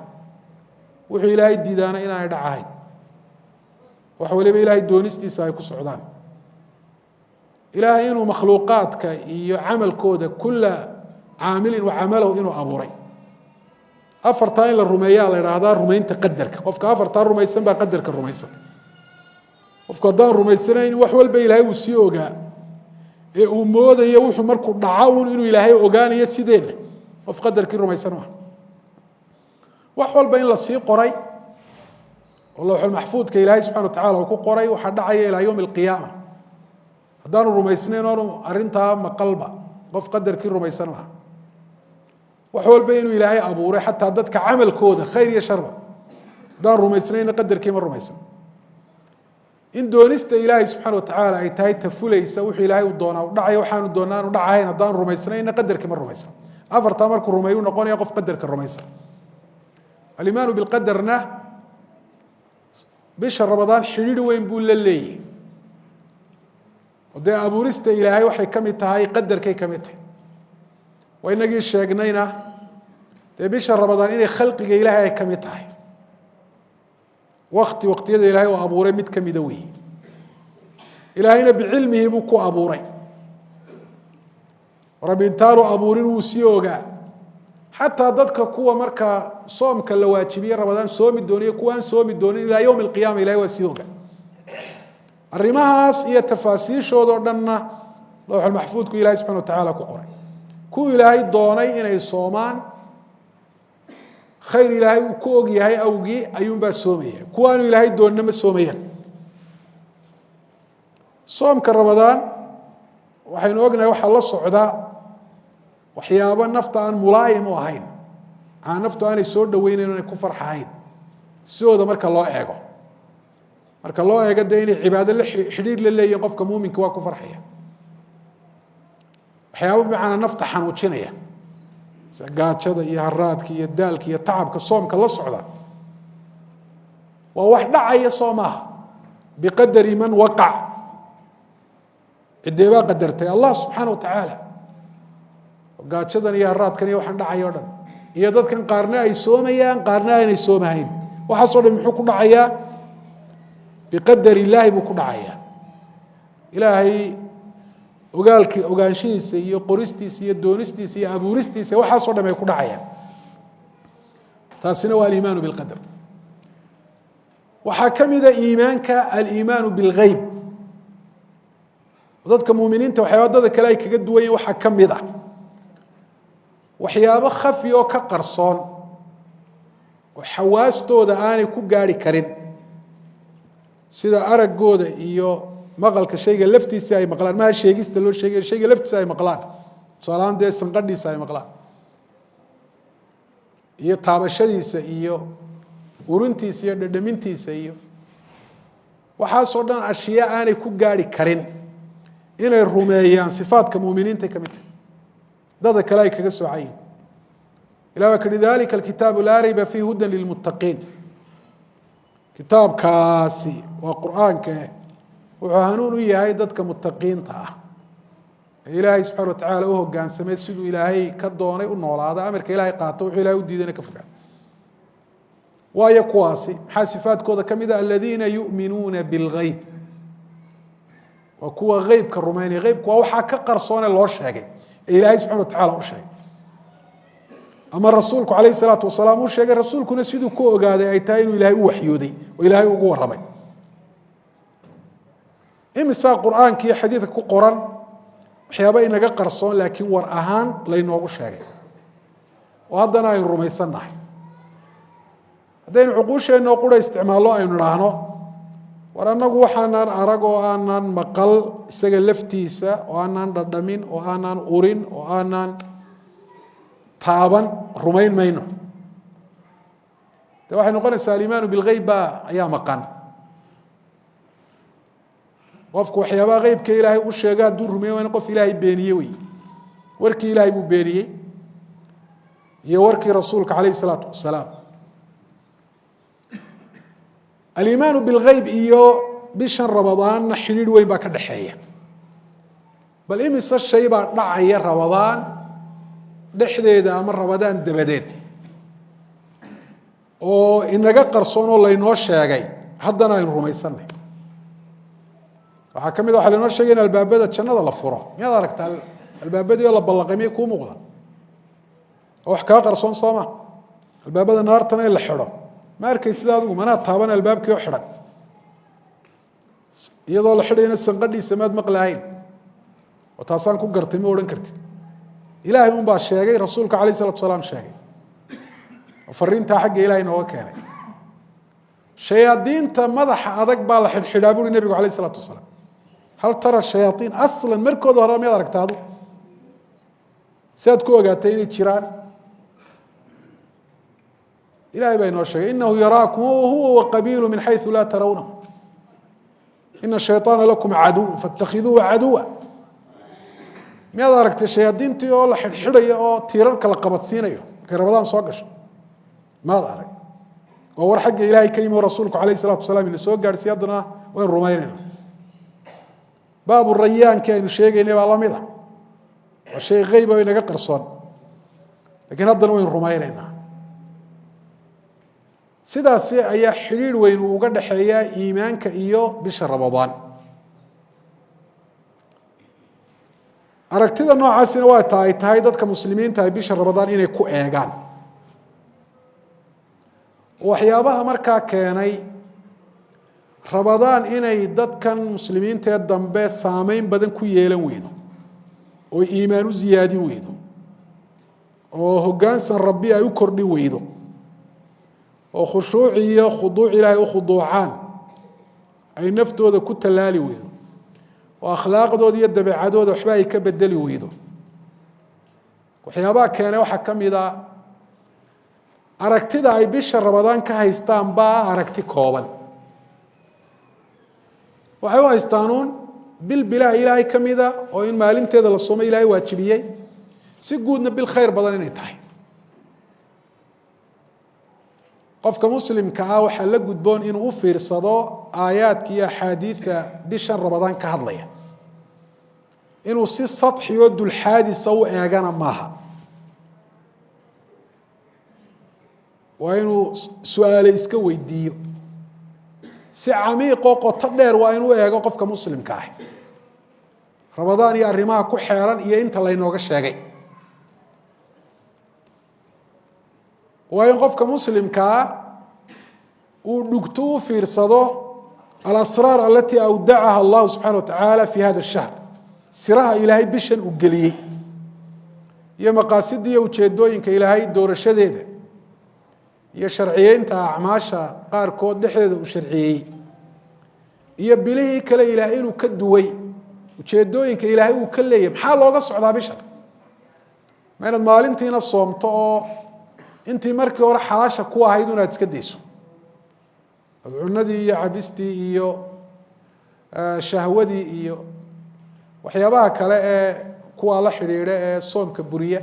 wuxuu ilaahay diidaana inaanay dhac ahayn wax waliba ilaahay doonistiisa ay ku socdaan ilaahay inuu makhluuqaadka iyo camalkooda kula caamilin wa camalahu inuu abuuray afartaa in la rumeeyaa la idhaahdaa rumaynta qadarka qofka afartaa rumaysan baa qadarka rumaysan qofku haddaan rumaysanayn wax walba ilaahay uu sii ogaa ee uu moodayo wuxuu markuu dhaco un inuu ilaahay ogaanayo sideena qof qadarkii rumaysan maaha wax walba in la sii qoray oo lawxulmaxfuudka ilaahay subxana wa tacala uu ku qoray waxaa dhacaya ilaa yowmi alqiyaama haddaanu rumaysnayn oonu arrintaa maqalba qof qadarkii rumaysan maaha wax walba inuu ilaahay abuuray xataa dadka camalkooda khayr iyo sharba haddaan rumaysnayna qadarkii ma rumaysan in doonista ilaahay subxana wa tacaala ay tahay tafulaysa wuxuu ilaahay u doonaa u dhacaya waxaanu doonaa aanu dhacahayn haddaan rumaysnayna qadarkii ma rumaysan afartaa markuu rumeeyu noqonaya qof qadarka rumaysan alimaanu bilqadarna bisha ramadaan xidhiidh weyn buu la leeyahy dee abuurista ilaahay waxay ka mid tahay qadarkay ka mid tahay waa inagii sheegnayna dee bisha ramadaan inay khalqiga ilaahay ay ka mid tahay wakti waqtiyada ilaahay uu abuuray mid ka mida weeye ilaahayna bicilmihi buu ku abuuray rabbi intaanu abuurin wuu sii ogaa xataa dadka kuwa markaa soomka la waajibiyey ramadaan soomi dooniyo kuwa aan soomi doonin ilaa yowmi alqiyaama ilahay waa sii ogaa arrimahaas iyo tafaasiishoodao dhanna lawxulmaxfuudku ilahay subxana wa tacaala ku qoray kuwa ilaahay doonay inay soomaan khayr ilaahay uu ku og yahay awgii ayuunbaa soomaya kuwaanu ilaahay doonina ma soomayaan soomka ramadaan waxaynu ognahay waxaa la socdaa waxyaabo nafta aan mulaayim u ahayn aa naftu aanay soo dhaweynayn inay ku farxahayn sidooda marka loo eego marka loo eego dee inay cibaado la xidhiir la leeyihin qofka muuminka waa ku farxaya waxyaabo bimacnaa nafta xanuujinaya sida gaajada iyo haraadka iyo daalka iyo tacabka soomka la socda waa wax dhacaya soo maaha biqadari man waqac ciddee baa qadartay allah subxaana wa tacaala gaajadan iyo haraadkan iyo waxaan dhacaya o dhan iyo dadkan qaarna ay soomayaan qaarna aanay soomahayn waxaasoo dhan muxuu ku dhacayaa biqadar illaahi buu ku dhacayaa ilaahay ogaalkii ogaanshihiisa iyo qoristiisa iyo doonistiisa iyo abuuristiisa waxaasoo dham ay ku dhacayaan taasina waa aliimaanu bilqadar waxaa ka mida iimaanka aliimaanu bilgeyb dadka muuminiinta waxyaaba dada kale ay kaga duwan yihin waxaa ka mid ah waxyaabo khafi oo ka qarsoon oo xawaastooda aanay ku gaari karin sida araggooda iyo maqalka shayga laftiisa ay maqlaan maha sheegista loo sheegay shayga laftiisa ay maqlaan tusaalahaan dee sanqadhiisa ay maqlaan iyo taabashadiisa iyo urintiisa iyo dhadhamintiisa iyo waxaasoo dhan ashyaa aanay ku gaari karin inay rumeeyaan sifaadka muuminiinta ka mid tahay dada kale ay kaga soocayiin ilah waa khi dalika alkitaabu laa rayba fiihi hudan lilmuttaqiin kitaabkaasi waa qur-aanka wuxuu hanuun u yahay dadka muttaqiinta ah ee ilaahay subxana wa tacaala u hogaansamay siduu ilaahay ka doonay u noolaada amarka ilahay qaato wuxuu ilahay u diidayna ka fogaada waayo kuwaasi maxaa sifaadkooda ka mid a aladiina yu'minuuna bilgeyb waa kuwa eybka rumeynaya eybku waa waxaa ka qarsoone loo sheegay ee ilaahay subxana wa tacala u sheegay ama rasuulku calayh salaatu wasalaam uu sheegay rasuulkuna siduu ku ogaaday ay tahay inuu ilaahay u waxyooday oo ilaahay ugu warramay imisaa qur'aanka iyo xadiidka ku qoran waxyaaba inaga qarsoon laakiin war ahaan laynoogu sheegay oo haddana aynu rumaysannahay haddaynu cuquusheenoo qura isticmaallo aynu idhaahno war annagu waxaanaan arag oo aanaan maqal isaga laftiisa oo aanaan dhadhamin oo aanaan urin oo aanaan taaban rumayn mayno de waxay noqonaysaa alimaanu bilgeyb baa ayaa maqan qofku waxyaabaha qeybka ilaahay u sheega hadduu rumeey waa in qof ilaahay beeniye wey warkii ilaahay buu beeniyey iyo warkii rasuulka calayh isalaatu wasalaam alimaanu bilgeyb iyo bishan ramadaanna xidhiidh weyn baa ka dhexeeya bal imise shay baa dhacaya ramadaan dhexdeeda ama ramadaan dabadeed oo inaga qarsoon oo laynoo sheegay haddana aynu rumaysanay waxaa ka mid a waxa laynoo sheegay in albaabada jannada la furo miyaad aragtaa albaabadii oo la ballaqay miyay kuu muuqda oo wax kaa qarsoon sooma albaabada naartana in la xidho ma arkay sida adigu manaa taaban albaabkii oo xidhan iyadoo la xidhayna sanqadhiisa maad maqlahayn oo taasaan ku gartay ma odhan kartid ilaahay un baa sheegay rasuulka calayh salatu salaam sheegay oo fariintaa xagga ilahay nooga keenay shayaadiinta madaxa adag baa la xidhxidhaa buuri nebigu calayh isalaatu wasalaam hal tara shayaaiin aslan markooda hore miyaad aragta adu si aad ku ogaatay inay jiraan ilahay baa inoo sheegay inahu yaraakum huwa waqabiilu min xayu laa tarawnahu ina shayطaana lakum caduw faاtakhiduuhu caduwa miyaad aragtay shayaadiintii oo la xidhxidhayo oo tiirarka la qabadsiinayo markay ramadaan soo gasho maad arag oo war xagga ilaahay ka yimi oo rasuulku calayh salatu wasalaam ina soo gaadhsiy haddana waynu rumaynayna baabu rayaankii aynu sheegaynay baa lamid a waa shay eyb oo inaga qarsoon lakiin haddana waynu rumaynaynaa sidaasi ayaa xidhiidh weyn uu uga dhexeeyaa iimaanka iyo bisha ramadaan aragtida noocaasina waa ta ay tahay dadka muslimiinta ay bisha ramadaan inay ku eegaan waxyaabaha markaa keenay ramadaan inay dadkan muslimiintaee dambe saameyn badan ku yeelan weydo oo iimaan u ziyaadin weydo oo hoggaansan rabbi ay u kordhin weydo oo khushuuci iyo khuduuc ilaahay u khuduucaan ay naftooda ku tallaali weydo oo akhlaaqdooda iyo dabeecadooda waxba ay ka bedeli weydo waxyaabaha keenay waxaa ka mid a aragtida ay bisha ramadaan ka haystaan baa aragti kooban waxay u haystaanuun bil bilaha ilaahay ka mida oo in maalinteeda la soomay ilaahay waajibiyey si guudna bil khayr badan inay tahay qofka muslimka ah waxaa la gudboon inuu u fiirsado aayaadka iyo axaadiidka bishan ramadaan ka hadlaya inuu si sadxi oo dulxaadisa u eegana maaha waa inuu su-aale iska weydiiyo si camiiqoo qoto dheer waa inuu eego qofka muslimka ah ramadaan iyo arrimaha ku xeeran iyo inta laynooga sheegay waa in qofka muslimkaa uu dhugto u fiirsado alasraar alatii awdacaha allahu subxana watacaala fi hada shahr siraha ilaahay bishan uu geliyey iyo maqaasida iyo ujeedooyinka ilaahay doorashadeeda iyo sharciyeynta acmaasha qaarkood dhexdeeda uu sharciyeeyey iyo bilihii kale ilaahay inuu ka duway ujeedooyinka ilaahay uu ka leeyahy maxaa looga socdaa bishan ma inaad maalintiina soomto oo intii markii hore xalaasha ku ahayd inaad iska dayso cunadii iyo cabistii iyo shahwadii iyo waxyaabaha kale ee kuwa la xidhiidha ee soomka buriya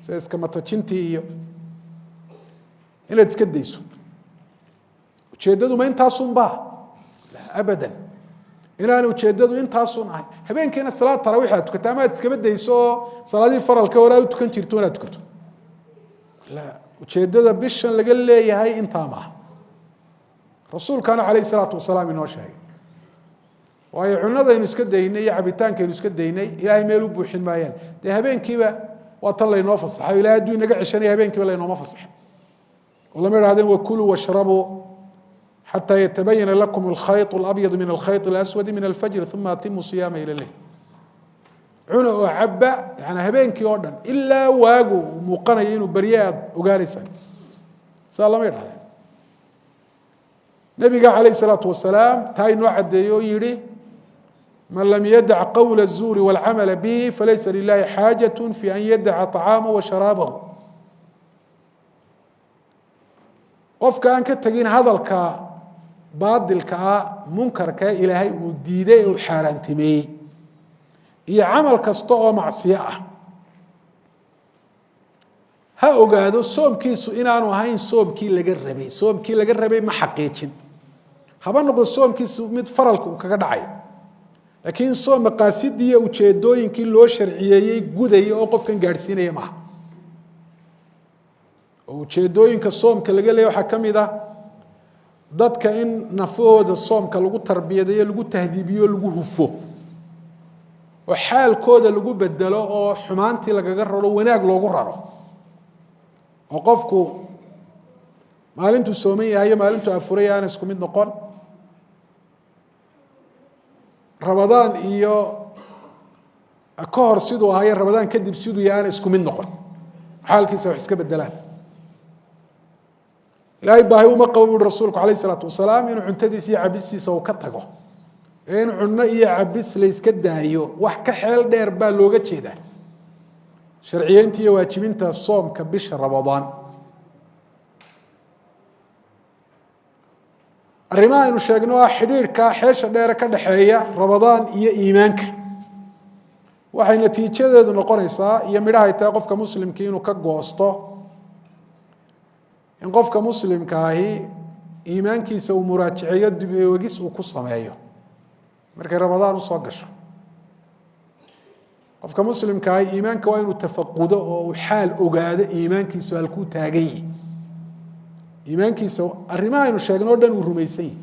sida iskamatajintii iyo inaad iska dayso ujeeddadu ma intaasun ba abadan inaan ujeeddadu intaasun ahay habeenkiina salaad tarawix aad tukato ama aad iskaba dayso oo salaadii faralka hore aad u tukan jirto inaad tukato ujeeddada bishan laga leeyahay intaa maaha rasuulkana calayh isalaatu wasalaam inoo sheegay waayo cunadaynu iska daynay iyo cabitaankaynu iska daynay ilaahay meel u buuxin maayaan dee habeenkiiba وطن لينو فصح إلى أدوي نقع شني هبين كبل لينو ما فصح ولما يرى وكلوا واشربوا حتى يتبين لكم الخيط الأبيض من الخيط الأسود من الفجر ثم أتموا الصيام إلى الليل عنا وعبا يعني هبين كيوردن إلا واجو مقنعين وبرياد وجالسا صلى الله عليه وسلم نبي عليه الصلاة والسلام تاي نوع الديو يري من لم يدع قول الزور والعمل به فليس لله حاجة في أن يدع طعامه وشرابه قف كان كتجين هذا الكا بعض الكا منكر كا إلهي وديده وحارن تمي هي عمل كستوى معصية ها أوجادو صوم كيسو إن أنا هاين صوم كي لجربي صوم كي لجربي ما حقيتين هبنا نقول صوم كيسو مد فرلك وكجدعي لكن صوم مقاصدية وشدوين كي لو شرعية جودية أوقف كان جالسين معه وشدوين كصوم كالجلي وحكم إذا ضد كأن نفوذ الصوم كالجو تربية دي لجو تهذيبية لجو هفو وحال كود لجو بدله أو حمانتي لجرره وناق لو جرره وقفكو maalintu soomay yahay maalintu afurayaan isku mid noqon Ramadaan iyo ka hor sidoo ahay Ramadaan kadib sidoo yahay isku mid noqon xaalkiisa wax iska bedelaan ilaahay baahay uma qabo rasuulku kaleey salaatu wasalaam inuu cuntadiisa cabisiisa uu ka tago in cunno iyo cabis la iska daayo wax ka xeel dheer baa looga jeedaa sharciyeynta iyo waajibinta soomka bisha Ramadaan arrimaha aynu sheegno xiriirka xeesha dheer ka dhaxeeya Ramadaan iyo iimaanka waxay natiijadeedu noqonaysaa iyo midhaha ay tahay qofka muslimka inuu ka goosto in qofka muslimka ahi iimaankiisa uu muraajaceeyo dib u eegis uu ku sameeyo markay Ramadaan u soo gasho qofka muslimka ahi iimaanka waa inuu tafaqudo oo uu xaal ogaado iimaankiisu halkuu taagan yahay iimaankiisa arrimaha aynu sheegno dhan uu rumaysan yahay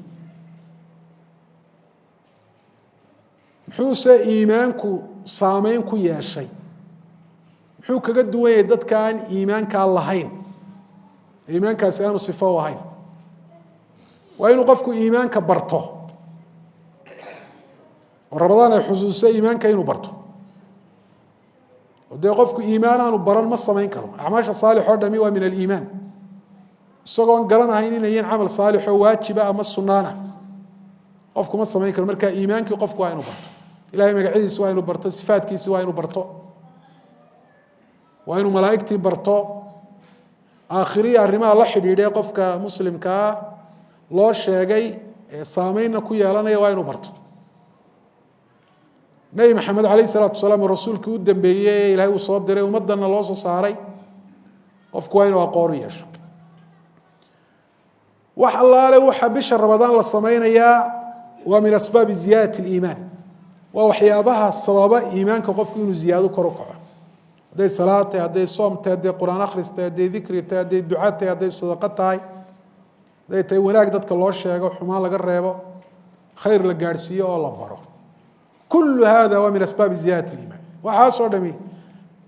muxuu iimaanku saameyn ku yeeshay muxuu kaga duwan yahay dadka aan iimaanka lahayn iimaankaasi aanu sifo ahayn waa inuu qofku iimaanka barto oo Ramadaan ay xusuuso iimaanka inuu barto oo dee qofku iimaan aanu baran ma samayn karo acmaasha saalix oo dhami waa min al-iimaan isagoon garanahayn inay yihiin camal saalix oo waajiba ama sunnaana qofku ma samayn karo marka iimaankii qofku waa inuu barto ilaahay magaciisa waa inuu barto sifaadkiisa waa inuu barto waa inuu malaa'igtii barto aakhiriya arrimaha la xidhiidhay qofka muslimka loo sheegay saameynna ku yeelanaya waa inuu barto nabi maxamed calayhi salaatu wasalaam rasuulkii u dambeeyay ilaahay uu soo diray ummadana loo soo saaray qofku waa inuu aqoon yeesho wax allaale waxa bisha Ramadaan la sameeynaya waa min asbaab ziyadati al-iimaan waa waxyaabaha sababa iimaanka qofku inuu ziyaado kor u kaco haday salaad haday soom haday quraan akhrista haday dhikri haday ducaa haday sadaqa tahay haday tay wanaag dadka loo sheego xumaan laga reebo khayr la gaarsiiyo oo la baro كل هذا ومن أسباب زيادة الإيمان وحاصل دمي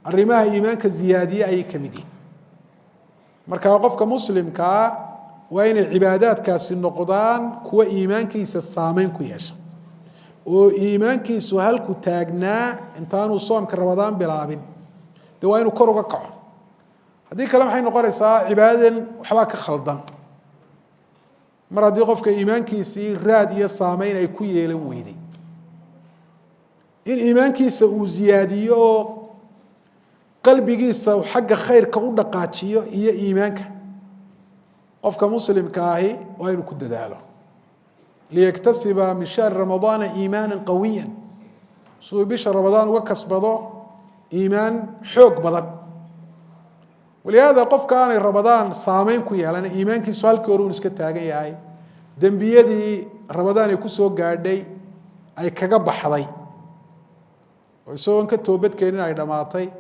الرماها إيمانك زيادية أي كمدي مركا وقفك مسلم كا وين العبادات كاس النقدان كو إيمانك يسسامين كياش وإيمانك سهل كتاجنا انتانو صوم كرمضان بلابين دو وين كرو قع هذه كلام حين نقول عبادة وحواك خلطان مرة دي قفك إيمانك يسير راد يسامين أي كوي لويدي in iimaankiisa uu ziyaadiyo qalbigiisa uu xagga khayrka u dhaqaajiyo iyo iimaanka qofka muslimka ahi waa inuu ku dadaalo liyaktasiba min shahr ramadaan iimaanan qawiyan soo bisha ramadaan uga kasbado iimaan xoog badan waliyaada qofka aan ramadaan saameyn ku yeelan iimaankiisu halkii hore uu iska taagan yahay dambiyadii ramadaan ay ku soo gaadhay ay kaga baxday ويسوون كتوبت كينين أي دماتي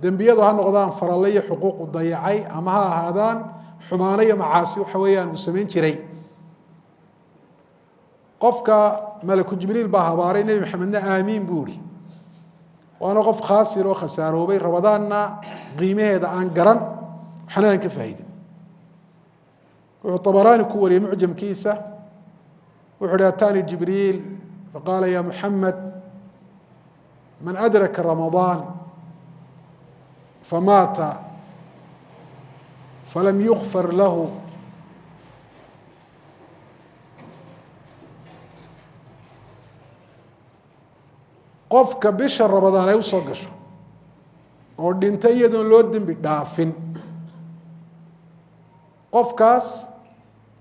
دنبيادو هالنقضان فرالية حقوق الضيعي أما هذان حمانية معاصي وحويان مسلمين جري قفك ملك جبريل باهباري نبي محمد آمين بوري waana qof khaasir oo khasaaroobay rabadaanna qiimaheeda aan garan waxna aan ka faa'iidin wuxuu طبراني ku wariyay mucjamkiisa wuxuu hi atani jibriil faqaala ya muxamed man adraka ramadaan famaata falam yugfar lahu qofka bisha ramadaan ay usoo gasho oo dhintay iyadoon loo dembi dhaafin qofkaas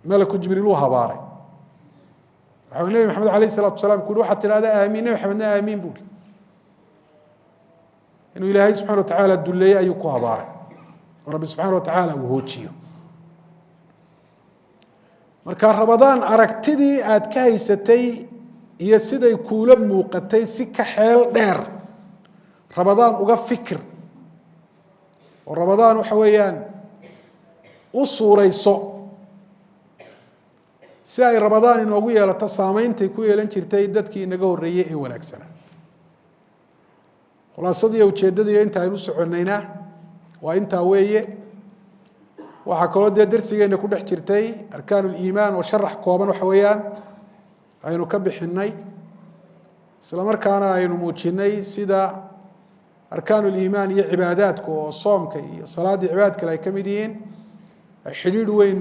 malaku jibriil uu habaaray waxau nebi maxamed alayh الsalatu wasalaam ku uhi waxaad tidhahdaa aamiin nebi maxamedna aamiin buuri inuu ilaahay subxana watacaala duleeyey ayuu ku habaaray oo rabbi subxaana watacaala uu hoojiyo marka ramadaan aragtidii aad ka haysatay iyo siday kuula muuqatay si ka xeel dheer ramadaan uga fikir oo ramadaan waxa weeyaan u suurayso si ay ramadaan inoogu yeelato saameyntay ku yeelan jirtay dadkii inaga horreeyey ee wanaagsanaa khulaasadii ujeeddadiiyo inta aynu soconayna waa intaa weeye waxaa kaloo dee darsigeena ku dhex jirtay arkaan uliimaan oo sharax kooban waxa weeyaan aynu ka bixinay isla markaana aynu muujinay sida arkaan uliimaan iyo cibaadaadku oo soomka iyo salaaddii cibaadad kale ay ka mid yihiin xidhiidh weyn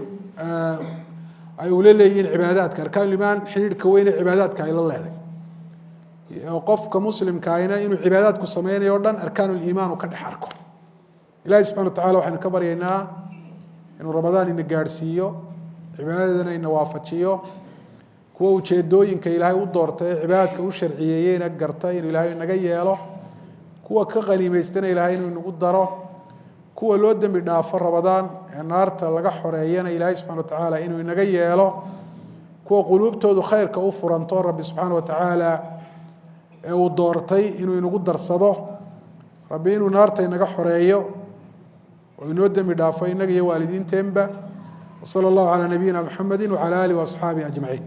ay ula leeyihiin cibaadaadka arkaan uliimaan xidhiidhka weyn ee cibaadaadka ay la leeday oo qofka muslimkaayna inuu cibaadaadku sameynayo o dhan arkaan uliimaan uu ka dhex arko ilahi subxana watacala waxaynu ka baryaynaa inuu ramadaan ina gaadhsiiyo cibaadadana ina waafajiyo kuwa ujeedooyinka ilaahay u doortay ee cibaadadka u sharciyeeyeyna garta inuu ilaahay inaga yeelo kuwa ka qaniimaystana ilaahay inuu inagu daro kuwa loo dembi dhaafo ramadaan ee naarta laga xoreeyana ilaahay subxana watacaala inuu inaga yeelo kuwa quluubtoodu khayrka u furanto rabbi subxaana watacaala ee uu doortay inuu inagu darsado rabbi inuu naarta inaga xoreeyo oo inoo dembi dhaafo inaga iyo waalidiinteenba وصلى الله على نبينا محمد وعلى آله وأصحابه أجمعين